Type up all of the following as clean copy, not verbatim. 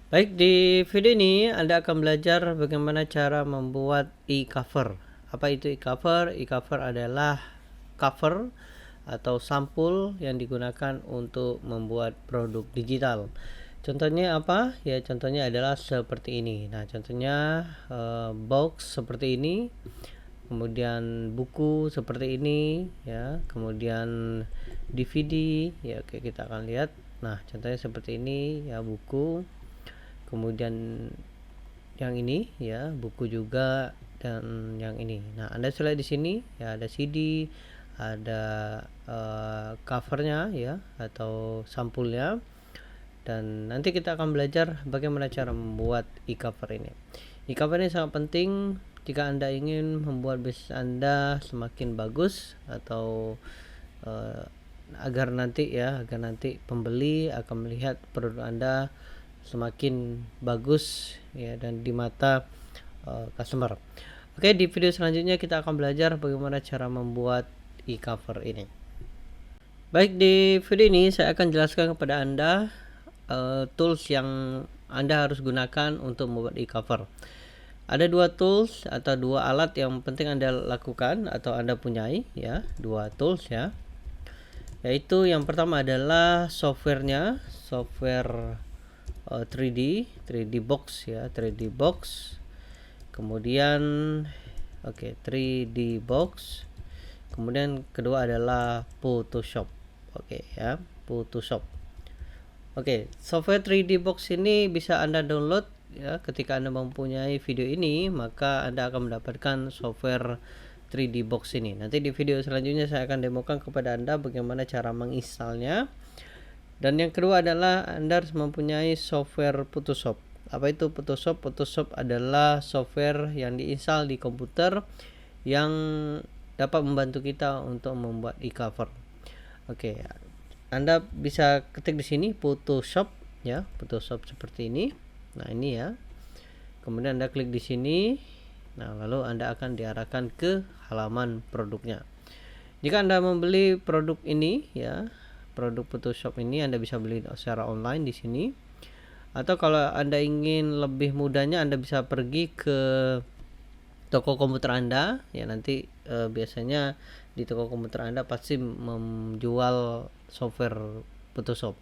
Baik, di video ini Anda akan belajar bagaimana cara membuat e-cover. Apa itu e-cover? E-cover adalah cover atau sampul yang digunakan untuk membuat produk digital. Contohnya apa? Ya, contohnya adalah seperti ini. Nah, contohnya box seperti ini, kemudian buku seperti ini, ya, kemudian DVD. Ya, oke, kita akan lihat. Nah, contohnya seperti ini, ya, buku. Kemudian yang ini, ya, buku juga, dan yang ini. Nah, Anda lihat di sini, ya, ada CD, ada covernya, ya, atau sampulnya. Dan nanti kita akan belajar bagaimana cara membuat e-cover ini. E-cover ini sangat penting jika Anda ingin membuat bisnis Anda semakin bagus, atau agar nanti pembeli akan melihat produk Anda semakin bagus, ya, dan di mata customer. Oke, di video selanjutnya kita akan belajar bagaimana cara membuat e-cover ini. Baik, di video ini saya akan jelaskan kepada Anda tools yang Anda harus gunakan untuk membuat e-cover. Ada dua tools atau dua alat yang penting Anda lakukan atau Anda punyai, ya, dua tools, ya. Yaitu yang pertama adalah softwarenya, software 3D box, ya, 3D box. Kemudian 3D box. Kemudian kedua adalah Photoshop. Ya, Photoshop. Software 3D box ini bisa Anda download, ya. Ketika Anda mempunyai video ini, maka Anda akan mendapatkan software 3D box ini. Nanti di video selanjutnya saya akan demokan kepada Anda bagaimana cara menginstalnya. Dan yang kedua adalah Anda harus mempunyai software Photoshop. Apa itu Photoshop? Photoshop adalah software yang diinstal di komputer yang dapat membantu kita untuk membuat e-cover. Anda bisa ketik di sini Photoshop, ya, Photoshop seperti ini. Nah, ini, ya. Kemudian Anda klik di sini. Nah, lalu Anda akan diarahkan ke halaman produknya. Jika Anda membeli produk ini, ya, produk Photoshop ini Anda bisa beli secara online di sini. Atau kalau Anda ingin lebih mudahnya, Anda bisa pergi ke toko komputer Anda, ya. Nanti biasanya di toko komputer Anda pasti menjual software Photoshop.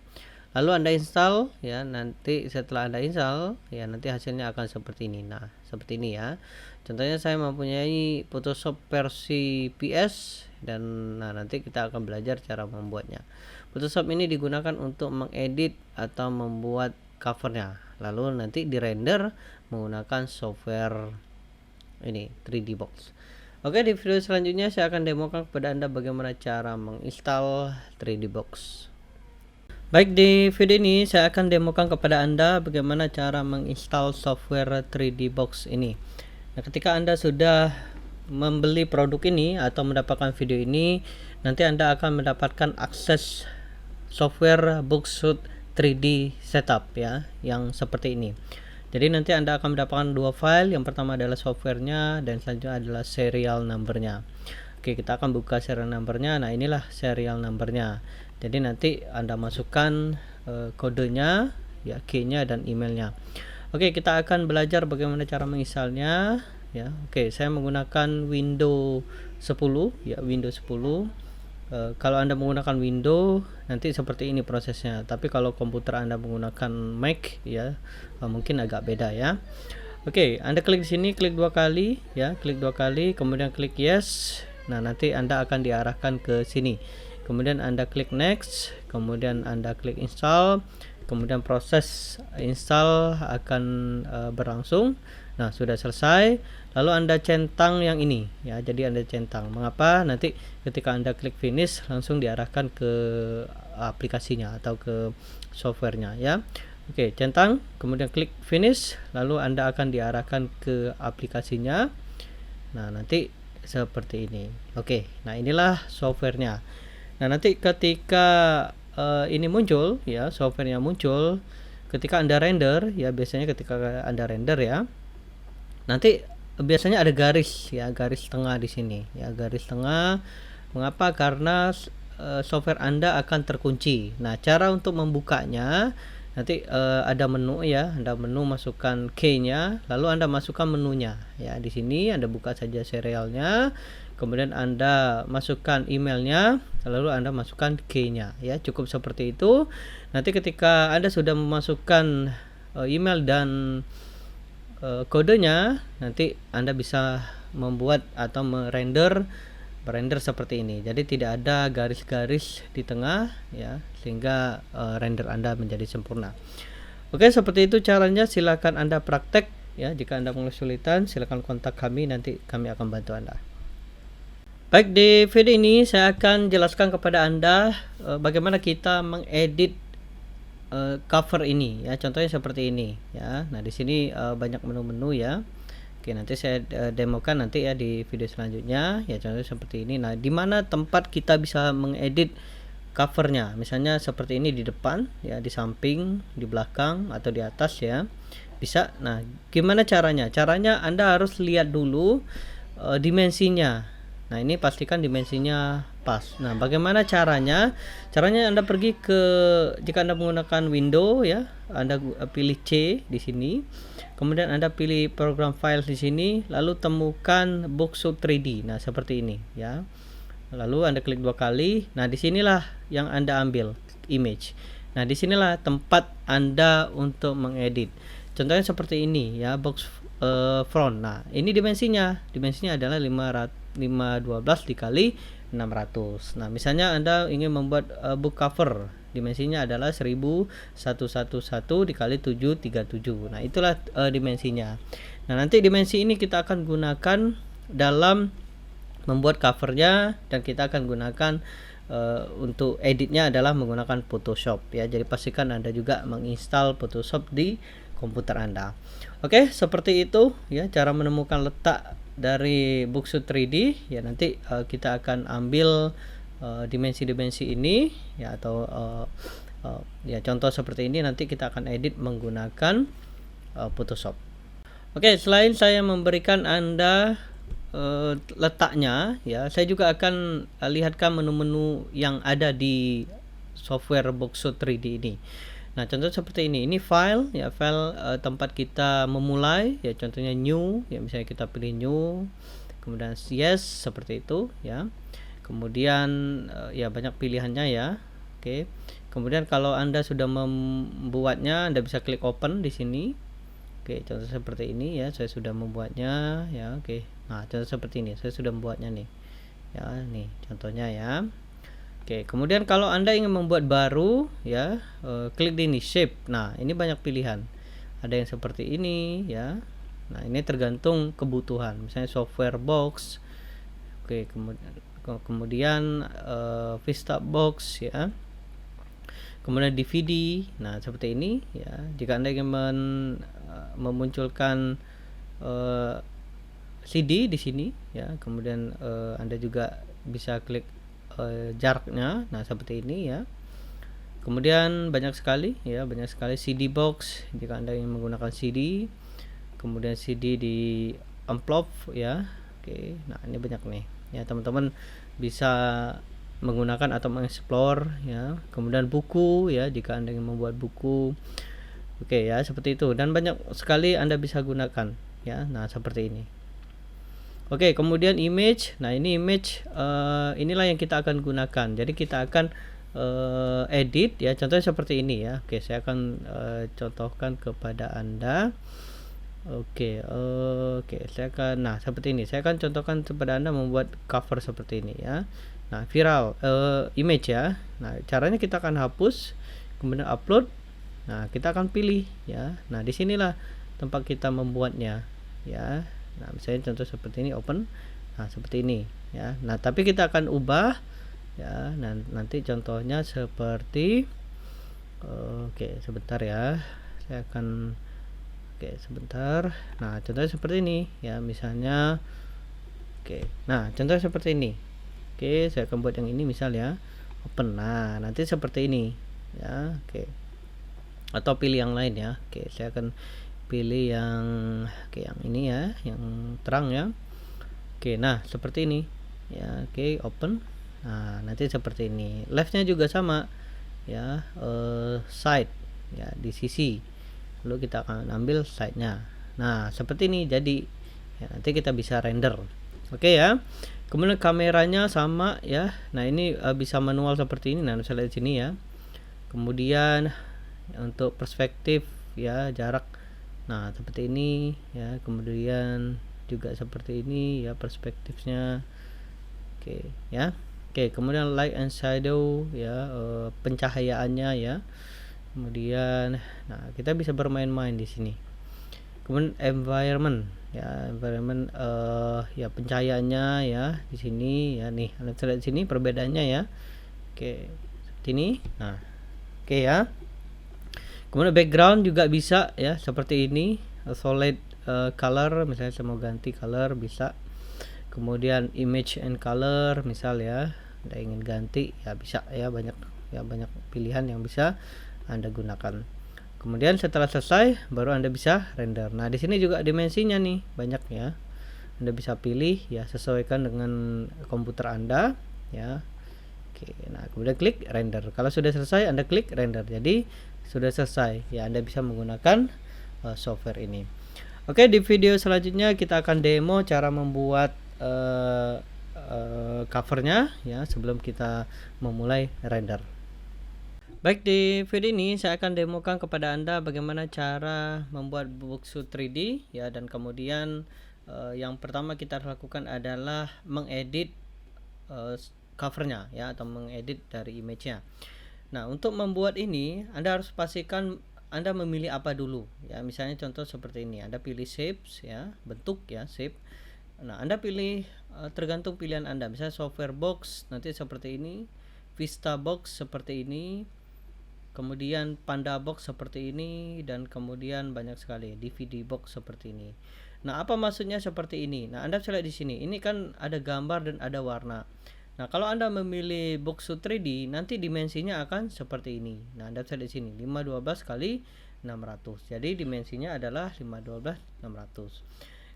Lalu Anda install, ya. Nanti setelah Anda install, ya, nanti hasilnya akan seperti ini. Nah, seperti ini, ya. Contohnya saya mempunyai Photoshop versi PS, dan nanti kita akan belajar cara membuatnya. Photoshop ini digunakan untuk mengedit atau membuat covernya, lalu nanti dirender menggunakan software ini 3D box. Di video selanjutnya saya akan demokan kepada Anda bagaimana cara menginstal 3D box. Baik, di video ini saya akan demokan kepada Anda bagaimana cara menginstal software 3D box ini. Nah, ketika Anda sudah membeli produk ini atau mendapatkan video ini, nanti Anda akan mendapatkan akses software Boxshoot 3D setup, ya, yang seperti ini. Jadi nanti Anda akan mendapatkan dua file. Yang pertama adalah softwarenya, dan selanjutnya adalah serial numbernya. Kita akan buka serial numbernya. Nah, inilah serial numbernya. Jadi nanti Anda masukkan kodenya, ya, key-nya dan emailnya. Kita akan belajar bagaimana cara menginstalnya, ya. Saya menggunakan Windows 10, ya, Windows 10. Kalau Anda menggunakan Windows, nanti seperti ini prosesnya. Tapi kalau komputer Anda menggunakan Mac, ya, mungkin agak beda, ya. Anda klik di sini, klik dua kali, ya, klik dua kali, kemudian klik yes. Nah, nanti Anda akan diarahkan ke sini. Kemudian Anda klik next, kemudian Anda klik install, kemudian proses install akan berlangsung. Nah, sudah selesai. Lalu Anda centang yang ini, ya. Jadi Anda centang. Mengapa? Nanti ketika Anda klik finish langsung diarahkan ke aplikasinya atau ke softwarenya, ya. Centang, kemudian klik finish, lalu Anda akan diarahkan ke aplikasinya. Nah, nanti seperti ini. Nah, inilah softwarenya. Nah, nanti ketika ini muncul, ya, softwarenya muncul, ketika Anda render, ya, biasanya ketika Anda render, ya, nanti biasanya ada garis, ya, garis tengah di sini, ya, garis tengah. Mengapa? Karena software Anda akan terkunci. Nah, cara untuk membukanya, nanti ada menu ya, Anda menu masukkan key-nya, lalu Anda masukkan menunya ya. Di sini Anda buka saja serialnya, kemudian Anda masukkan emailnya, lalu Anda masukkan key-nya ya. Cukup seperti itu. Nanti ketika Anda sudah memasukkan email dan kodenya, nanti Anda bisa membuat atau merender seperti ini. Jadi tidak ada garis-garis di tengah ya, sehingga render Anda menjadi sempurna. Oke, seperti itu caranya. Silakan Anda praktek ya. Jika Anda mengalami kesulitan, silakan kontak kami, nanti kami akan bantu Anda. Baik, di video ini saya akan jelaskan kepada Anda bagaimana kita mengedit cover ini ya. Contohnya seperti ini ya. Nah, di sini banyak menu-menu ya. Oke, nanti saya demokan nanti ya di video selanjutnya ya. Contohnya seperti ini. Nah, di mana tempat kita bisa mengedit covernya, misalnya seperti ini, di depan ya, di samping, di belakang, atau di atas ya, bisa. Nah, gimana caranya? Caranya Anda harus lihat dulu dimensinya. Nah, ini pastikan dimensinya pas. Nah, bagaimana caranya? Caranya Anda pergi ke, jika Anda menggunakan window ya, Anda pilih C di sini. Kemudian Anda pilih program file di sini, lalu temukan Boxshot 3D. Nah, seperti ini ya. Lalu Anda klik 2 kali. Nah, disinilah yang Anda ambil image. Nah, disinilah tempat Anda untuk mengedit. Contohnya seperti ini ya, box front. Nah, ini dimensinya. Dimensinya adalah 512 dikali 600. Nah, misalnya Anda ingin membuat book cover, dimensinya adalah 1111 dikali 737. Nah, itulah dimensinya. Nah, nanti dimensi ini kita akan gunakan dalam membuat covernya, dan kita akan gunakan untuk editnya adalah menggunakan Photoshop ya. Jadi pastikan Anda juga menginstal Photoshop di komputer Anda. Oke, seperti itu ya cara menemukan letak dari Boxshot 3D ya. Nanti kita akan ambil dimensi-dimensi ini ya, atau ya contoh seperti ini, nanti kita akan edit menggunakan Photoshop. Oke, selain saya memberikan Anda letaknya ya, saya juga akan lihatkan menu-menu yang ada di software Boxshot 3D ini. Nah, contoh seperti ini file ya, file tempat kita memulai ya, contohnya new ya, misalnya kita pilih new, kemudian yes, seperti itu ya. Kemudian ya banyak pilihannya ya. Oke. Kemudian kalau Anda sudah membuatnya, Anda bisa klik open di sini. Oke, contoh seperti ini ya, saya sudah membuatnya ya. Oke. Nah, contoh seperti ini, saya sudah membuatnya nih. Ya, nih contohnya ya. Oke, kemudian kalau Anda ingin membuat baru ya, klik di ini shape. Nah, ini banyak pilihan. Ada yang seperti ini ya. Nah, ini tergantung kebutuhan. Misalnya software box. Oke, kemudian Vista box ya. Kemudian DVD. Nah, seperti ini ya. Jika Anda ingin memunculkan CD di sini ya, kemudian Anda juga bisa klik jaraknya. Nah, seperti ini ya. Kemudian banyak sekali CD box jika Anda ingin menggunakan CD. Kemudian CD di envelope ya. Oke, nah ini banyak nih ya, teman-teman bisa menggunakan atau mengeksplor ya. Kemudian buku ya, jika Anda ingin membuat buku. Oke ya, seperti itu, dan banyak sekali Anda bisa gunakan ya. Nah, seperti ini. Oke, kemudian image. Nah, ini image inilah yang kita akan gunakan. Jadi kita akan edit ya, contohnya seperti ini ya. Oke, saya akan contohkan kepada Anda. Oke, saya akan, nah seperti ini, saya akan contohkan kepada Anda membuat cover seperti ini ya. Nah, viral image ya. Nah, caranya kita akan hapus, kemudian upload. Nah, kita akan pilih ya. Nah, disinilah tempat kita membuatnya ya. Nah, misalnya contoh seperti ini, open. Nah, seperti ini ya. Nah, tapi kita akan ubah ya. Nah, nanti contohnya seperti oke, sebentar ya. Saya akan sebentar. Nah, contohnya seperti ini ya, misalnya oke. Nah, contohnya seperti ini. Oke, saya akan buat yang ini misal ya. Open. Nah, nanti seperti ini ya. Oke. Atau pilih yang lain ya. Oke, saya akan pilih yang yang ini ya, yang terang ya. Oke, nah seperti ini ya. Oke, open. Nah, nanti seperti ini. Left-nya juga sama ya, side ya di sisi, lalu kita akan ambil slide-nya. Nah seperti ini jadi ya, nanti kita bisa render. Oke ya. Kemudian kameranya sama ya. Nah ini bisa manual seperti ini. Nah bisa lihat di sini ya. Kemudian untuk perspektif ya, jarak, nah seperti ini ya. Kemudian juga seperti ini ya perspektifnya. Oke ya. Oke, kemudian light and shadow ya, pencahayaannya ya. Kemudian nah kita bisa bermain-main di sini. Kemudian environment ya, environment ya pencahayaannya ya di sini ya. Nih Anda lihat di sini perbedaannya ya. Oke seperti ini. Nah oke ya. Kemudian background juga bisa ya seperti ini, solid color, misalnya saya mau ganti color bisa. Kemudian image and color misal ya, Anda ingin ganti ya bisa ya, banyak pilihan yang bisa Anda gunakan. Kemudian setelah selesai baru Anda bisa render. Nah di sini juga dimensinya nih banyak ya, Anda bisa pilih ya sesuaikan dengan komputer Anda ya. Oke, nah kemudian klik render. Kalau sudah selesai Anda klik render, jadi sudah selesai ya, Anda bisa menggunakan software ini. Oke, di video selanjutnya kita akan demo cara membuat covernya ya sebelum kita memulai render. Baik, di video ini saya akan demokan kepada Anda bagaimana cara membuat Booksuit 3D ya, dan kemudian yang pertama kita lakukan adalah mengedit covernya ya, atau mengedit dari image-nya. Nah, untuk membuat ini Anda harus pastikan Anda memilih apa dulu ya. Misalnya contoh seperti ini, Anda pilih shapes ya, bentuk ya, shape. Nah, Anda pilih tergantung pilihan Anda. Misalnya software box nanti seperti ini, Vista box seperti ini, kemudian Panda box seperti ini, dan kemudian banyak sekali DVD box seperti ini. Nah, apa maksudnya seperti ini? Nah, Anda bisa lihat di sini. Ini kan ada gambar dan ada warna. Nah, kalau Anda memilih Booksuit 3D, nanti dimensinya akan seperti ini. Nah, Anda bisa lihat di sini 512 kali 600. Jadi dimensinya adalah 512 600.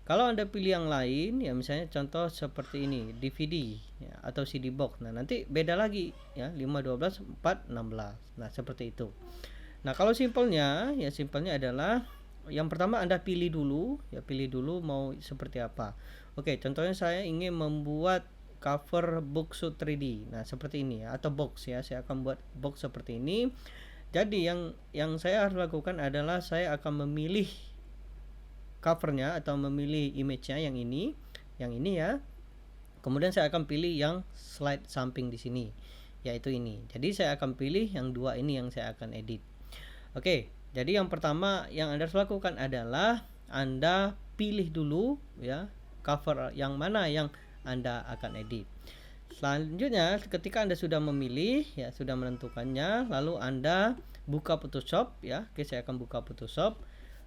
Kalau Anda pilih yang lain ya, misalnya contoh seperti ini, DVD ya, atau CD box. Nah, nanti beda lagi ya, 512 416. Nah, seperti itu. Nah, kalau simpelnya ya, simpelnya adalah yang pertama Anda pilih dulu ya, pilih dulu mau seperti apa. Oke, contohnya saya ingin membuat cover Booksuit 3D. Nah, seperti ini ya, atau box ya. Saya akan buat box seperti ini. Jadi yang saya harus lakukan adalah saya akan memilih covernya atau memilih image-nya yang ini ya. Kemudian saya akan pilih yang slide samping di sini, yaitu ini. Jadi saya akan pilih yang dua ini yang saya akan edit. Oke, jadi yang pertama yang Anda harus lakukan adalah Anda pilih dulu ya cover yang mana yang Anda akan edit. Selanjutnya ketika Anda sudah memilih ya, sudah menentukannya, lalu Anda buka Photoshop ya. Oke, saya akan buka Photoshop.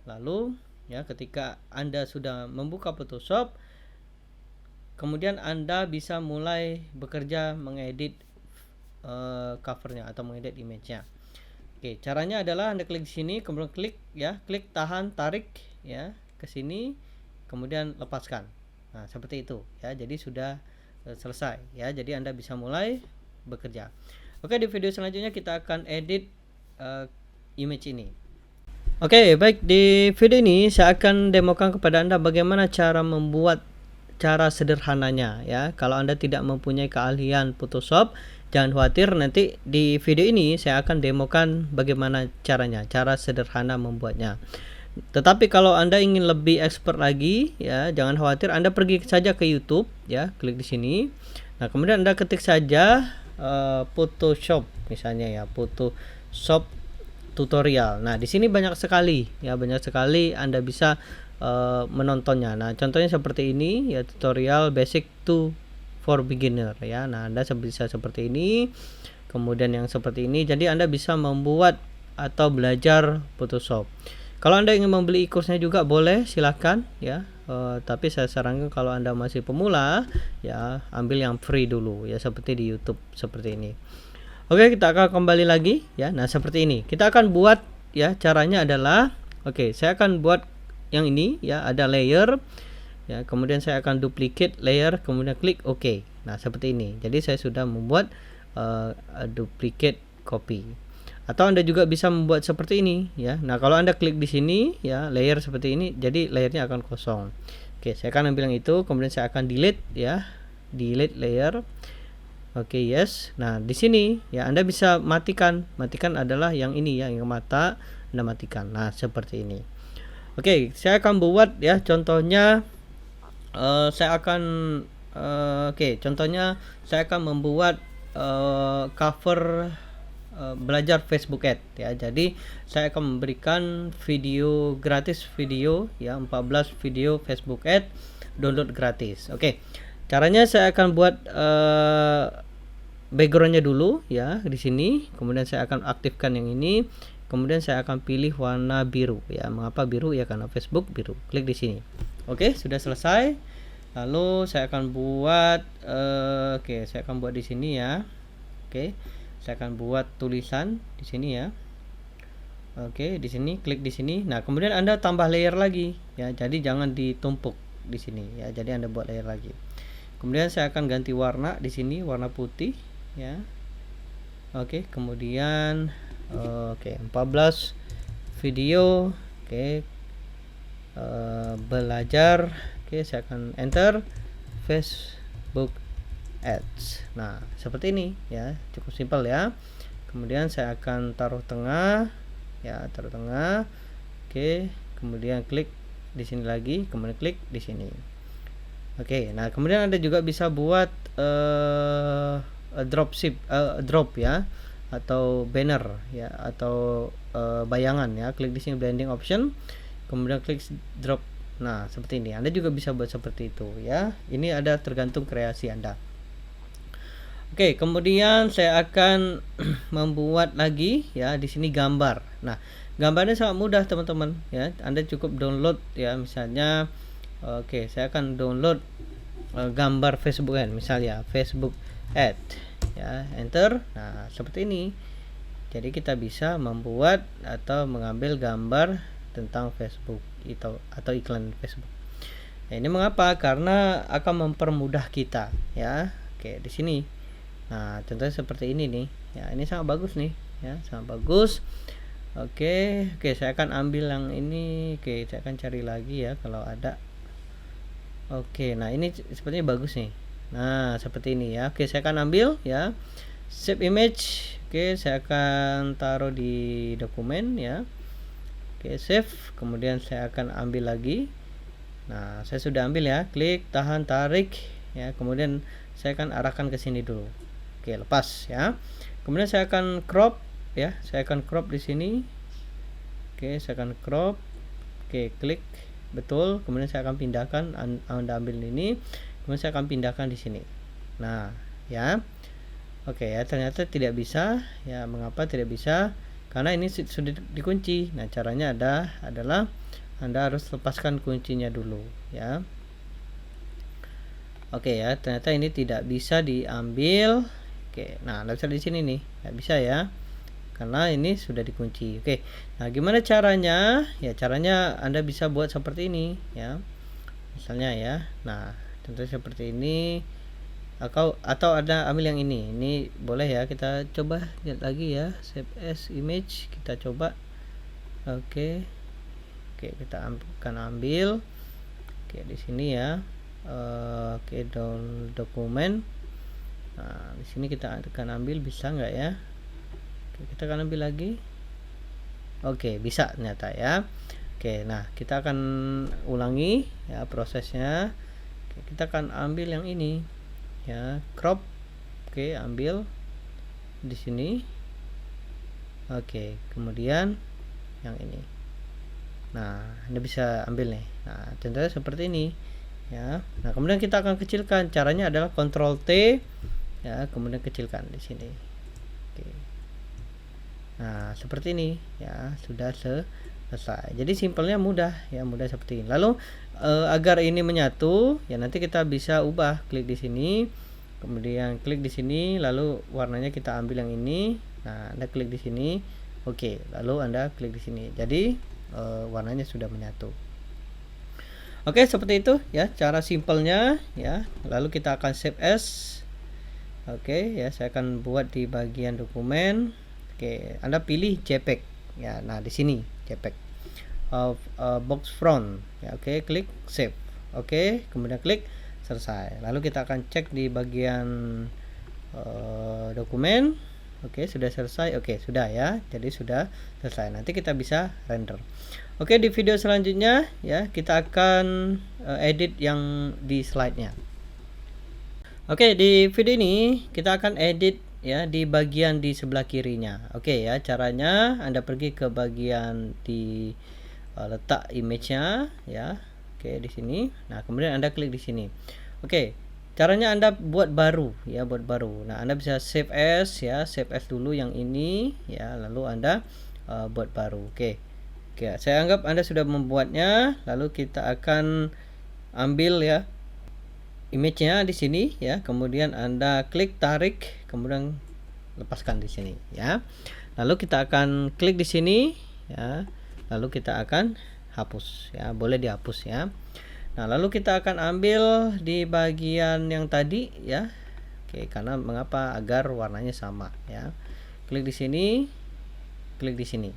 Lalu ya, ketika Anda sudah membuka Photoshop, kemudian Anda bisa mulai bekerja mengedit covernya atau mengedit image-nya. Oke, caranya adalah Anda klik di sini, kemudian klik ya, klik tahan, tarik ya ke sini, kemudian lepaskan. Nah, seperti itu ya. Jadi sudah selesai ya. Jadi Anda bisa mulai bekerja. Oke, di video selanjutnya kita akan edit image ini. Oke, baik, di video ini saya akan demokan kepada Anda bagaimana cara membuat cara sederhananya ya. Kalau Anda tidak mempunyai keahlian Photoshop, jangan khawatir, nanti di video ini saya akan demokan bagaimana caranya, cara sederhana membuatnya. Tetapi kalau Anda ingin lebih expert lagi ya, jangan khawatir, Anda pergi saja ke YouTube ya, klik di sini. Nah, kemudian Anda ketik saja Photoshop misalnya ya, Photoshop tutorial. Nah, di sini banyak sekali ya, banyak sekali Anda bisa menontonnya. Nah, contohnya seperti ini ya, tutorial basic to for beginner ya. Nah, Anda bisa seperti ini. Kemudian yang seperti ini. Jadi Anda bisa membuat atau belajar Photoshop. Kalau Anda ingin membeli e-course-nya juga boleh, silahkan ya. Tapi saya sarankan kalau Anda masih pemula ya, ambil yang free dulu ya, seperti di YouTube seperti ini. Oke, kita akan kembali lagi ya. Nah, seperti ini. Kita akan buat ya, caranya adalah saya akan buat yang ini ya, ada layer ya. Kemudian saya akan duplicate layer, kemudian klik OK. Nah, seperti ini. Jadi saya sudah membuat duplicate copy. Atau Anda juga bisa membuat seperti ini ya. Nah, kalau Anda klik di sini ya, layer seperti ini, jadi layernya akan kosong. Oke, saya akan ambil yang itu, kemudian saya akan delete ya. Delete layer. Oke, yes. Nah, di sini ya Anda bisa matikan. Matikan adalah yang ini ya, yang mata Anda matikan. Nah, seperti ini. Oke, saya akan buat ya contohnya. Saya akan contohnya saya akan membuat cover belajar Facebook Ads ya. Jadi saya akan memberikan video gratis video ya, 14 video Facebook Ads download gratis. Oke. Caranya saya akan buat backgroundnya dulu ya di sini, kemudian saya akan aktifkan yang ini, kemudian saya akan pilih warna biru ya. Mengapa biru ya? Karena Facebook biru. Klik di sini. Oke, sudah selesai. Lalu saya akan buat saya akan buat di sini ya. Oke, saya akan buat tulisan di sini ya. Oke, di sini klik di sini. Nah, kemudian Anda tambah layer lagi ya. Jadi jangan ditumpuk di sini ya. Jadi Anda buat layer lagi. Kemudian saya akan ganti warna di sini, warna putih ya. Oke, kemudian 14 video. Oke. Belajar. Oke, saya akan enter Facebook Ads. Nah, seperti ini ya, cukup simpel ya. Kemudian saya akan taruh tengah ya, taruh tengah. Oke, kemudian klik di sini lagi, kemudian klik di sini. Oke, nah kemudian Anda juga bisa buat drop ya, atau banner ya, atau bayangan ya. Klik di sini blending option, kemudian klik drop. Nah, seperti ini. Anda juga bisa buat seperti itu ya. Ini ada tergantung kreasi Anda. Oke, kemudian saya akan membuat lagi ya di sini gambar. Nah, gambarnya sangat mudah teman-teman ya. Anda cukup download ya, misalnya saya akan download gambar Facebook Ad, misalnya Facebook Ad ya, enter. Nah, seperti ini. Jadi kita bisa membuat atau mengambil gambar tentang Facebook atau iklan Facebook. Nah, ini mengapa? Karena akan mempermudah kita ya. Oke, di sini. Nah, contohnya seperti ini nih. Ya, ini sangat bagus nih ya, sangat bagus. Oke, saya akan ambil yang ini. Oke, saya akan cari lagi ya kalau ada. Oke, nah ini sepertinya bagus nih. Nah, seperti ini ya. Oke, saya akan ambil ya. Save image. Oke, saya akan taruh di dokumen ya. Oke, save. Kemudian saya akan ambil lagi. Nah, saya sudah ambil ya. Klik, tahan, tarik ya. Kemudian saya akan arahkan ke sini dulu. Oke, lepas ya. Kemudian saya akan crop ya. Saya akan crop di sini. Oke, saya akan crop. Oke, klik betul. Kemudian saya akan pindahkan. Anda ambil ini. Kemudian saya akan pindahkan di sini. Nah, ya. Oke ya, ternyata tidak bisa. Ya, mengapa tidak bisa? Karena ini sudah dikunci. Nah, caranya adalah Anda harus lepaskan kuncinya dulu ya. Oke ya, ternyata ini tidak bisa diambil. Oke, nah Anda bisa di sini nih, nggak bisa ya, karena ini sudah dikunci. Oke, nah gimana caranya? Ya, caranya Anda bisa buat seperti ini ya, misalnya ya. Nah, contohnya seperti ini. Atau ada ambil yang ini boleh ya, kita coba lihat lagi ya. Save as image, kita coba. Oke, kita akan ambil di sini ya. Down dokumen. Nah, di sini kita akan ambil, bisa nggak ya? Kita akan ambil lagi. Oke, bisa ternyata ya. Nah kita akan ulangi ya prosesnya. Kita akan ambil yang ini ya, crop. Ambil di sini. Kemudian yang ini. Nah, Anda bisa ambil nih. Nah, contohnya seperti ini ya. Nah, kemudian kita akan kecilkan. Caranya adalah Ctrl T ya, kemudian kecilkan di sini. Nah, seperti ini ya, sudah selesai. Jadi simpelnya mudah ya, mudah seperti ini. Lalu agar ini menyatu ya, nanti kita bisa ubah. Klik di sini, kemudian klik di sini, lalu warnanya kita ambil yang ini. Nah, Anda klik di sini. Lalu Anda klik di sini. Jadi warnanya sudah menyatu. Seperti itu ya cara simpelnya ya. Lalu kita akan save as. Ya, saya akan buat di bagian dokumen. Oke, Anda pilih JPEG ya. Nah, di sini JPEG of box front ya. Oke, klik save. Oke, kemudian klik selesai. Lalu kita akan cek di bagian dokumen. Oke, sudah selesai. Oke, sudah ya. Jadi sudah selesai. Nanti kita bisa render. Oke, di video selanjutnya ya kita akan edit yang di slide-nya. Oke, di video ini kita akan edit ya di bagian di sebelah kirinya. Oke ya, caranya Anda pergi ke bagian di letak image-nya ya. Oke, di sini. Nah, kemudian Anda klik di sini. Oke. Caranya Anda buat baru ya, buat baru. Nah, Anda bisa save as ya, save as dulu yang ini ya, lalu Anda buat baru. Oke. Oke, saya anggap Anda sudah membuatnya, lalu kita akan ambil ya image-nya di sini ya, kemudian Anda klik tarik, kemudian lepaskan di sini ya. Lalu kita akan klik di sini ya, lalu kita akan hapus ya, boleh dihapus ya. Nah, lalu kita akan ambil di bagian yang tadi ya. Oke, karena mengapa? Agar warnanya sama ya. Klik di sini, klik di sini.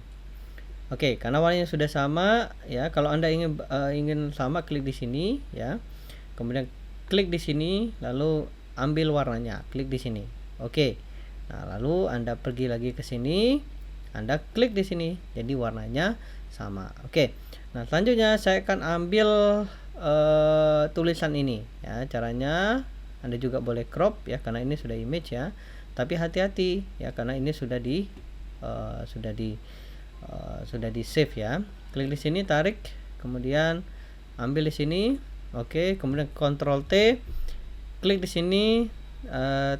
Oke, karena warnanya sudah sama ya. Kalau Anda ingin sama, klik di sini ya. Kemudian klik di sini, lalu ambil warnanya, klik di sini. Oke. Nah, lalu Anda pergi lagi ke sini, Anda klik di sini, jadi warnanya sama. Oke. Nah, selanjutnya saya akan ambil tulisan ini ya. Caranya Anda juga boleh crop ya, karena ini sudah image ya. Tapi hati-hati ya, karena ini sudah di save ya. Klik di sini, tarik, kemudian ambil di sini. Oke, kemudian Ctrl T, klik di sini,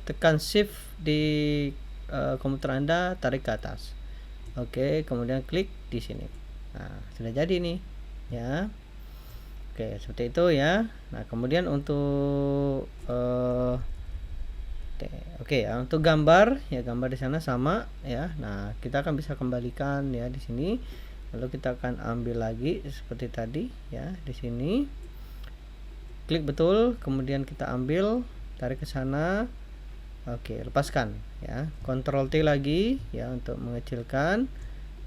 tekan Shift di komputer Anda, tarik ke atas. Oke, kemudian klik di sini. Nah, sudah jadi nih ya. Oke, seperti itu ya. Nah, kemudian untuk oke ya, untuk gambar ya, gambar di sana sama ya. Nah, kita akan bisa kembalikan ya di sini. Lalu kita akan ambil lagi seperti tadi ya di sini. Klik betul, kemudian kita ambil, tarik ke sana. Oke, lepaskan ya. Ctrl T lagi ya untuk mengecilkan.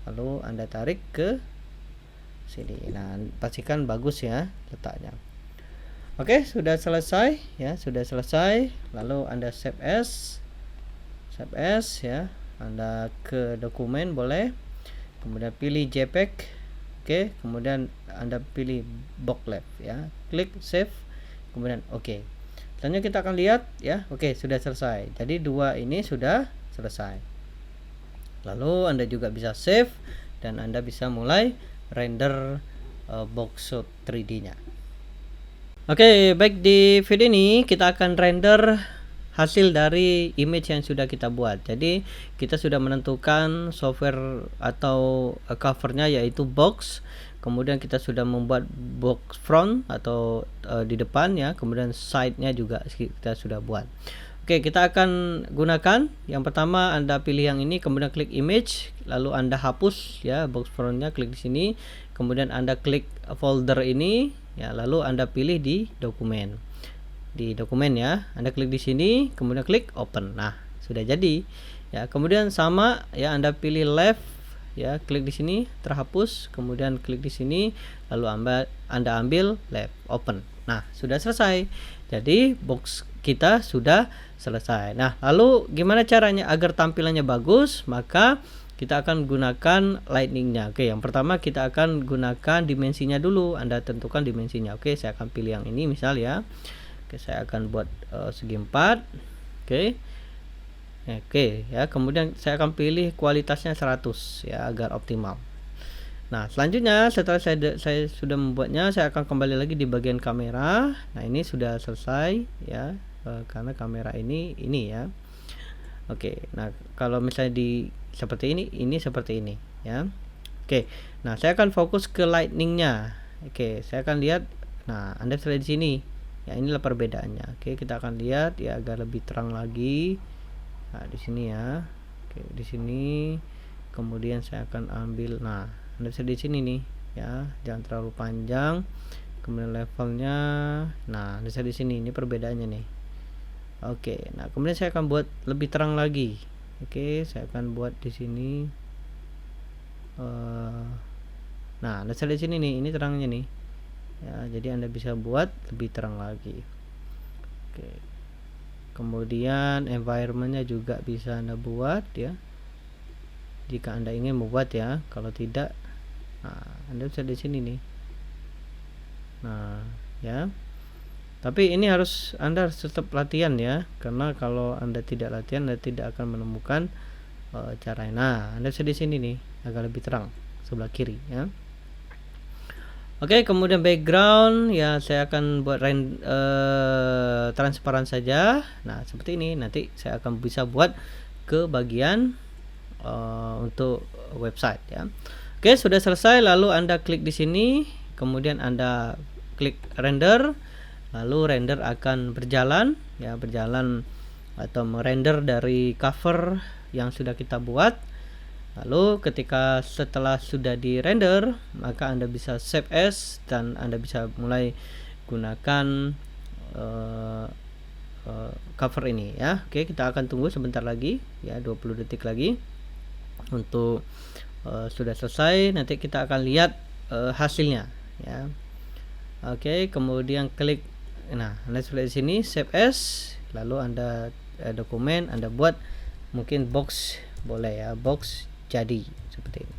Lalu Anda tarik ke sini. Nah, pastikan bagus ya letaknya. Oke, sudah selesai ya, sudah selesai. Lalu Anda save as ya. Anda ke dokumen boleh, kemudian pilih JPEG. Oke, kemudian Anda pilih box left ya, klik save, kemudian oke. Selanjutnya kita akan lihat ya. Oke, sudah selesai. Jadi dua ini sudah selesai. Lalu Anda juga bisa save dan Anda bisa mulai render boxshot 3D-nya. Oke, baik, di video ini kita akan render hasil dari image yang sudah kita buat. Jadi kita sudah menentukan software atau covernya yaitu box. Kemudian kita sudah membuat box front atau di depan ya. Kemudian side-nya juga kita sudah buat. Oke, kita akan gunakan yang pertama, Anda pilih yang ini, kemudian klik image, lalu Anda hapus ya box frontnya, klik di sini, kemudian Anda klik folder ini ya, lalu Anda pilih di dokumen. Di dokumen ya, Anda klik di sini, kemudian klik open. Nah, sudah jadi ya. Kemudian sama ya, Anda pilih left ya, klik di sini, terhapus, kemudian klik di sini, lalu Anda ambil left, open. Nah, sudah selesai. Jadi box kita sudah selesai. Nah, lalu gimana caranya agar tampilannya bagus? Maka kita akan gunakan lightning-nya. Oke, yang pertama kita akan gunakan dimensinya dulu. Anda tentukan dimensinya. Oke, saya akan pilih yang ini misal ya. Oke, saya akan buat segi 4. Oke. Oke ya, kemudian saya akan pilih kualitasnya 100 ya agar optimal. Nah, selanjutnya setelah saya sudah membuatnya, saya akan kembali lagi di bagian kamera. Nah, ini sudah selesai ya, karena kamera ini ya. Oke, nah kalau misalnya seperti ini seperti ini ya. Oke, nah saya akan fokus ke lightning-nya. Oke, saya akan lihat. Nah, Anda bisa lihat di sini. Ya, inilah perbedaannya. Oke, kita akan lihat ya agar lebih terang lagi. Nah, di sini ya. Oke, di sini. Kemudian saya akan ambil. Nah, Anda bisa di sini nih ya, jangan terlalu panjang. Kemudian levelnya. Nah, Anda bisa di sini. Ini perbedaannya nih. Oke, nah kemudian saya akan buat lebih terang lagi Oke, saya akan buat di sini. Nah, Anda lihat sini nih, ini terangnya nih. Ya, jadi Anda bisa buat lebih terang lagi. Oke. Kemudian environmentnya juga bisa Anda buat ya. Jika Anda ingin membuat ya, kalau tidak, nah Anda bisa di sini nih. Nah, ya. Tapi ini Anda harus tetap latihan ya, karena kalau Anda tidak latihan, Anda tidak akan menemukan caranya. Nah, Anda bisa di sini nih, agak lebih terang sebelah kiri ya. Oke, kemudian background ya saya akan buat transparan saja. Nah, seperti ini. Nanti saya akan bisa buat ke bagian untuk website ya. Oke, sudah selesai. Lalu Anda klik di sini, kemudian Anda klik render. Lalu render akan berjalan ya, atau merender dari cover yang sudah kita buat. Lalu setelah sudah di render, maka Anda bisa save as dan Anda bisa mulai gunakan cover ini ya. Oke, kita akan tunggu sebentar lagi ya, 20 detik lagi untuk sudah selesai. Nanti kita akan lihat hasilnya ya. Oke, kemudian klik, nah Anda sudah di sini save as, lalu Anda dokumen Anda buat mungkin box boleh ya, box jadi seperti ini.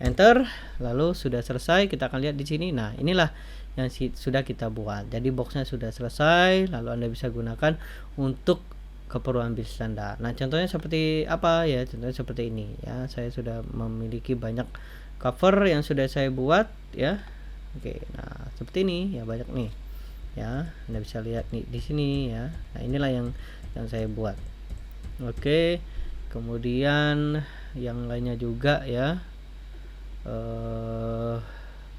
Enter, lalu sudah selesai. Kita akan lihat di sini. Nah, inilah yang sudah kita buat. Jadi boxnya sudah selesai, lalu Anda bisa gunakan untuk keperluan bisnis Anda. Nah, contohnya seperti apa ya? Contohnya seperti ini ya. Saya sudah memiliki banyak cover yang sudah saya buat ya. Oke, nah seperti ini ya, banyak nih ya. Anda bisa lihat nih di sini ya. Nah, inilah yang saya buat. Oke, kemudian yang lainnya juga ya.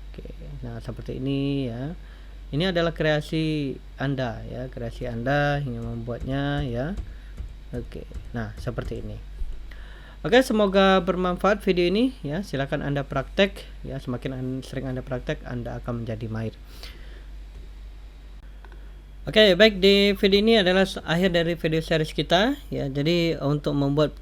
Oke, nah seperti ini ya. Ini adalah kreasi Anda ya, kreasi Anda yang membuatnya ya. Oke, nah seperti ini. Oke, semoga bermanfaat video ini ya. Silakan Anda praktek ya. Semakin sering Anda praktek, Anda akan menjadi mahir. Oke, baik, di video ini adalah akhir dari video series kita ya. Jadi untuk membuat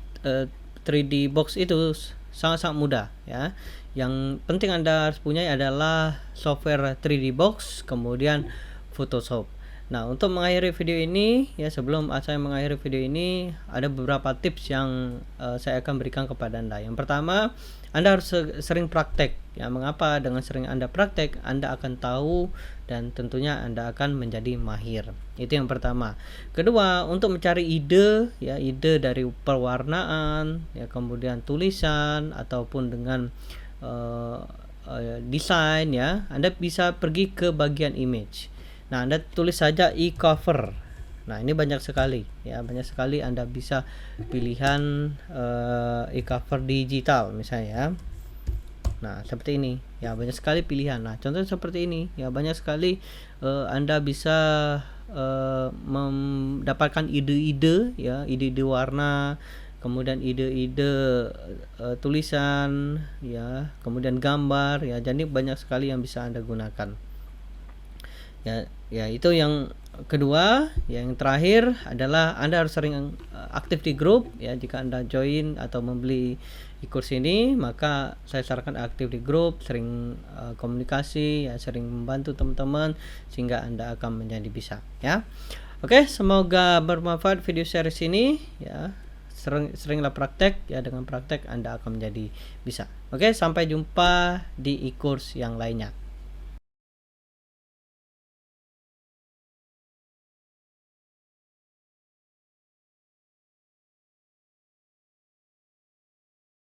3D box itu sangat-sangat mudah ya. Yang penting Anda harus punya adalah software 3D box, kemudian Photoshop. Nah, untuk mengakhiri video ini ya, sebelum saya mengakhiri video ini, ada beberapa tips yang saya akan berikan kepada Anda. Yang pertama, Anda harus sering praktek ya. Mengapa? Dengan sering Anda praktek, Anda akan tahu dan tentunya Anda akan menjadi mahir. Itu yang pertama. Kedua, untuk mencari ide ya, ide dari pewarnaan ya, kemudian tulisan ataupun dengan desain ya, Anda bisa pergi ke bagian image. Nah, Anda tulis saja e-cover. Nah, ini banyak sekali ya, banyak sekali Anda bisa pilihan e-cover digital misalnya ya. Nah, seperti ini ya, banyak sekali pilihan. Nah, contohnya seperti ini ya, banyak sekali Anda bisa mendapatkan ide-ide ya, ide-ide warna, kemudian ide-ide tulisan ya, kemudian gambar ya. Jadi banyak sekali yang bisa Anda gunakan. Ya, itu yang kedua. Yang terakhir adalah Anda harus sering aktif di grup ya. Jika Anda join atau membeli e-course ini, maka saya sarankan aktif di grup, sering komunikasi ya, sering membantu teman-teman sehingga Anda akan menjadi bisa ya. Oke, semoga bermanfaat video series ini ya. Seringlah praktek ya, dengan praktek Anda akan menjadi bisa. Oke, sampai jumpa di e-course yang lainnya.